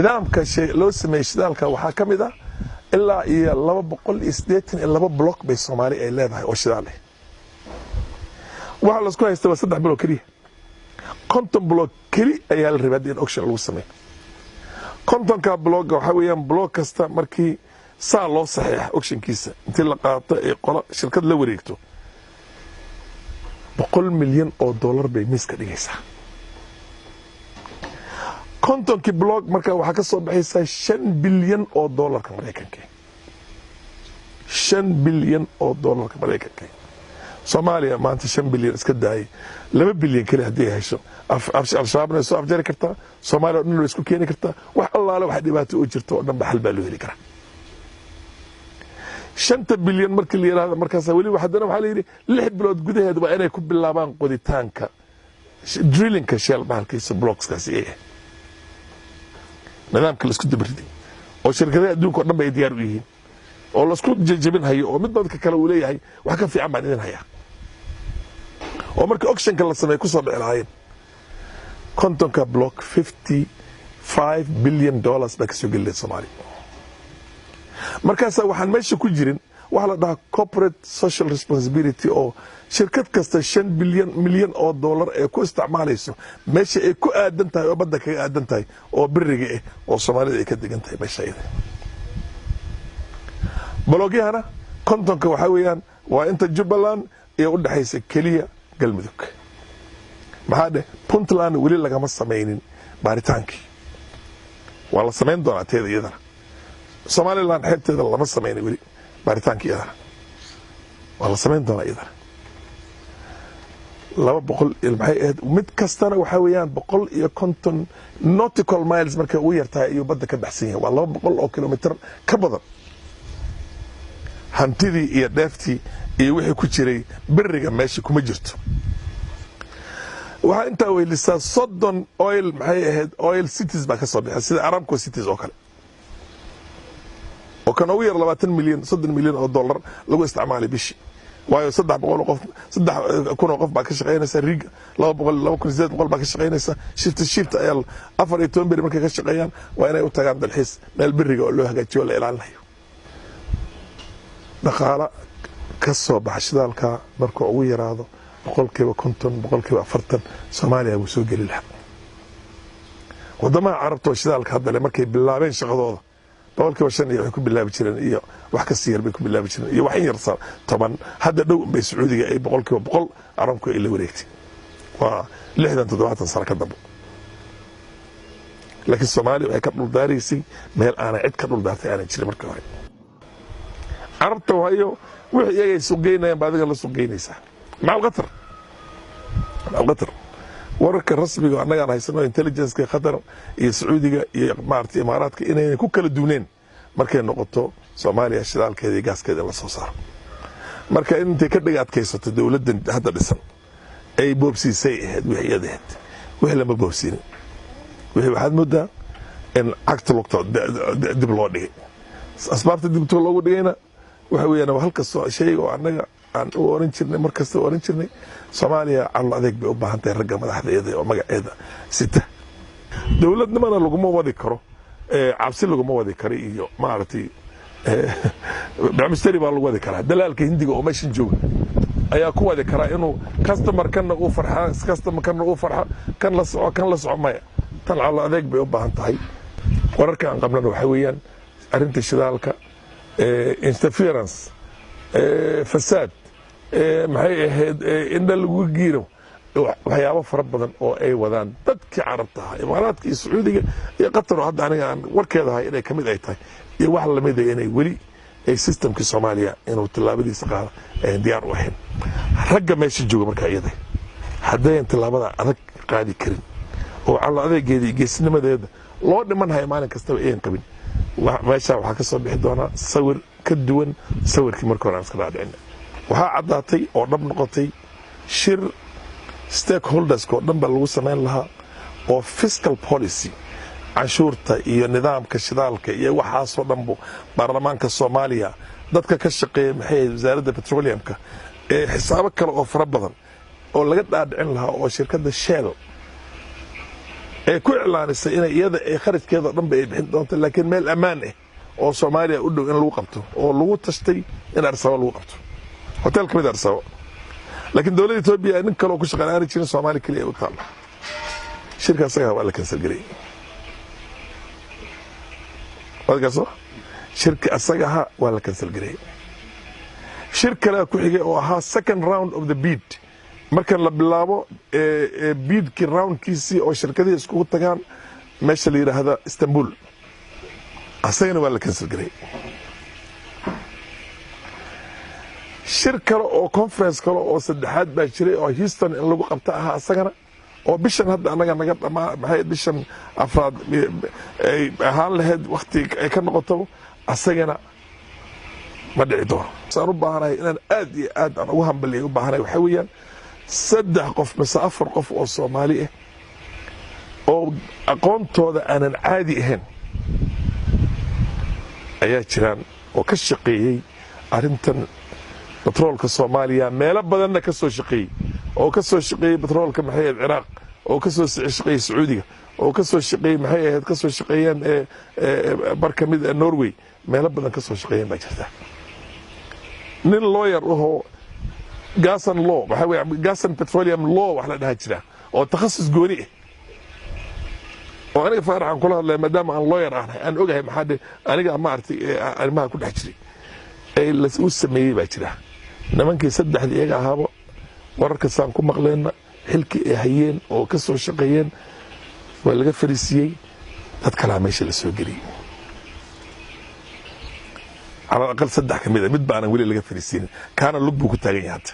nidaamka loo sameeyay shidaalka waxaa ka mid ah ilaa iyo 282 block bay Soomaali ay leedahay oo shidaal ah waxa la isku haystaa 3 block kaliya konton block kali ayaa la rabaa in auction lagu sameeyo kontonka block waxa weeyaan block kasta markii saa loo saxiix auctionkiisa intii la qaato ee qola shirkad la wareegto $100 milyan bay miiska dhigaysaa kontonki block marka waxa ka soo baxaysa $5 bilyan Mareykanka $5 bilyan Mareykanka Soomaaliya maanta $5 bilyan iska daayay $2 bilyan kale hadii ay hesho al-shabaabna soo afjari kartaa Soomaaliya oo dhan isku keeni kartaa wax allaale wax dhibaato oo jirto oo dhan ba xal baa loo heli karaa $5 bilyan markii la yiraahdo markaas wali waxadana waxa la yiri 6 bilood gudaheed waa inay ku bilaabaan qoditaanka drillingka shell bahalkiisa blockskaasi ee nidaamka la isku dabriday oo shirkadaha adduunka oo dhan bay diyaar u yihiin oo la isku jajabin hayo oo mid dadka kale uu leeyahay wax ka fiican baan idin hayaa oo markii auctionka la sameeyay ku soo bixi lahaayeen kontonka block $55 bilyan baa ka soo gelay Soomaaliya markaas waxaan meesha ku jirin waxa la dhahaa corporate social responsibility oo shirkad kasta $5 milyan ee ku isticmaalayso meesha ay ku aadan tahay oo badda kaga aadan tahay oo biriga ah oo Soomaalida ay ka degan tahay meesha iyada blogyahana kontonka waxa weeyaan waa inta Jubbaland iyo u dhaxaysa kaliya Galmudug maxaa Puntland wali lagama sameeynin baaritaankii waa la sameyn doonaa teeda iyadana Somaliland xeebteeda lama sameeynin wali baaritaankii iyadana waa la sameyn doonaa iyadana 200 maxay ahayd mid kastana waxa weeyaan 150 nautical miles marka uu yartahay iyo badda ka baxsan yahay waa 200 kilomitir ka badan hantidii iyo dheeftii iyo wixii ku jiray biriga meesha kuma jirto waxa inta weylisa 30 oil maxay ahayd oil cities ba ka soo bixay sida Aramco cities oo kale oo kan ugu yar 20 milyan 30 milyan lagu isticmaalay bishii waayo 300 qof 3,000 qof baa ka shaqeynaysa rig 200 baa ka shaqeynaysa shift ayaa 14 beri markay ka shaqeeyaan waa inay u tagaan dalxiis meel biriga oo loo hagaajiyo la ilaalinayo dhaqaala ka soo baxa shidaalka marka ugu yaraado 50% 40% Soomaaliya uu soo gali lahaa wadamaha carabta shidaalka hadda markay bilaabeen shaqadooda 5% waxay ku bilaabi jireen iyo wax ka sii yar bay ku bilaabi jireen iyo wax yar toban hadda dhow bay Sacuudiga ay 100% Aramco ay la wareegtay waa 60-70 sano ka dambe laakiin Soomaaliya waxay ka dhul daarisay meel aan cid ka dhul daartay aan jirin markii hore عربت وهايو وحي يجي سوقينا بعد كده سوقينيسا مع القطر ورك الرسمي وأنا يعني هيسمى intelligence كخطر السعودية مارتي إمارات كإنه كل الدونين مركز نقطة سوماليا شلال كذي جاس كذي الله صار مركز أنت كده قاعد كيسة الدولة هذا الاسم أي بوبسي سيء وحي ده وحي لما بوبسين وحي واحد مدة إن أكتر وقت دبلوني أسبابت الدبلوني دينا وحوينا وهالكسو شيء وأنا عن أورنجرني مركز أورنجرني Soomaaliya alla adeeg bay u baahan tahay ragga madaxdeeda oo magaceeda sita dawladnimada laguma wadi karo cabsi laguma wadi karo iyo maartay bamisteri baa lagu wadi karaa dalaalka hindiga oo meeshan jooga ayaa ku wadi karaa inuu customer kana uu farxa kan la soco maya tan alla adeeg bay u baahan tahay wararka aan qabnana waxa weeyaan arinta shidaalka interference fasaad maxay ahayd inda lagu giiro waxyaabo fara badan oo ay wadaan dadkii carabta ah imaaraadka iyo Sacuudiga iyo Qatar hadda aniga aan warkeeda hay inay kamid ay tahay iyo wax la mid ah inay wali ay systemka Soomaaliya inuu tilaabadiisa qaado ay diyaar u ahayn ragga meesha jooga marka iyada haday tilaabada adag qaadi karin oo alla adeegeeda iyo geesnimadeeda loo dhiman hay maalin kasta ay qabin meesha waxa ka soo bixi doona sawir ka duwan sawirkii markii hore aan iska raadicin waxa cadaatay oo dhab noqotay shir stakeholders ko dhan baa lagu sameyn lahaa oo fiscal policy cashuurta iyo nidaamka shidaalka iyo waxa soo dhanbo baarlamaanka Soomaaliya dadka ka shaqeeya maxay wasaaradda petroleumka ee xisaabo kale oo fara badan oo laga dhaadhicin lahaa oo shirkadda Shell ee ku iclaanisay inay iyada ee kharajkeeda dhanba ay bixin doonto laakiin meel ammaan ah oo Soomaaliya u dhow in lagu qabto oo lagu tashtay in Arsaba lagu qabto hotel kamid Arsaba laakiin dawladda Itoobiya nin kale oo ku shaqaynaya jirin Soomaali kaliya u taal shirka asaga waa la cancel gareeyay wadagaso shirka asaga waa la cancel gareeyay shir kale ku xigay oo ahaa second round of the bid marka la bilaabo bidki roundkiisii oo shirkadii isku tagaan meesha la yiraahdo Istanbul asagana waa la cancel gareeyay shir kale oo conference kale oo saddexaad baa jiray oo Houston in lagu qabto ahaa asagana oo bishan hadda anaga naga dhamaa maxay bishan afraad ay ahaan lahayd waqti ay ka noqoto asagana ma dhici doono saan u baahanahay inaan aad iyo aad aan ugu hambaliyo u baahanahay waxa weeyaan 3 qof mise 4 qof oo Soomaali ah oo aqoontooda aanan caadi ahayn ayaa jiraan oo ka shaqeeyay arintan batroolka Soomaaliya meelo badan ka soo shaqeeyay oo ka soo shaqeeyay batroolka maxay Ciraaq oo ka soo shaqeeyay Sacuudiga oo ka soo shaqeeyay maxay ahayd ka soo shaqeeyaan barkamid Norway meelo badan ka soo shaqeeyay ma jirta nin lawyer oo gas and law waxa weey gas and petroleum law wax la dhaha jira oo takhasus gooni ah oo aniga faaraxan kula hadlay maadaama aan lawyer ahay aan ogahay maxaa aniga ma artay arrimaha ku dhex jiray ay la u sameeyay baa jira nimankii saddexdii iyaga ahaabo wararka saan ku maqleena xilkii ay hayeen oo ka soo shaqeeyeen waa laga fariisiyay dad kala meesha la soo geliyay على الأقل 3 كمية مد بأنا ولي لقى فلسطين كان اللب كنت أجي حتى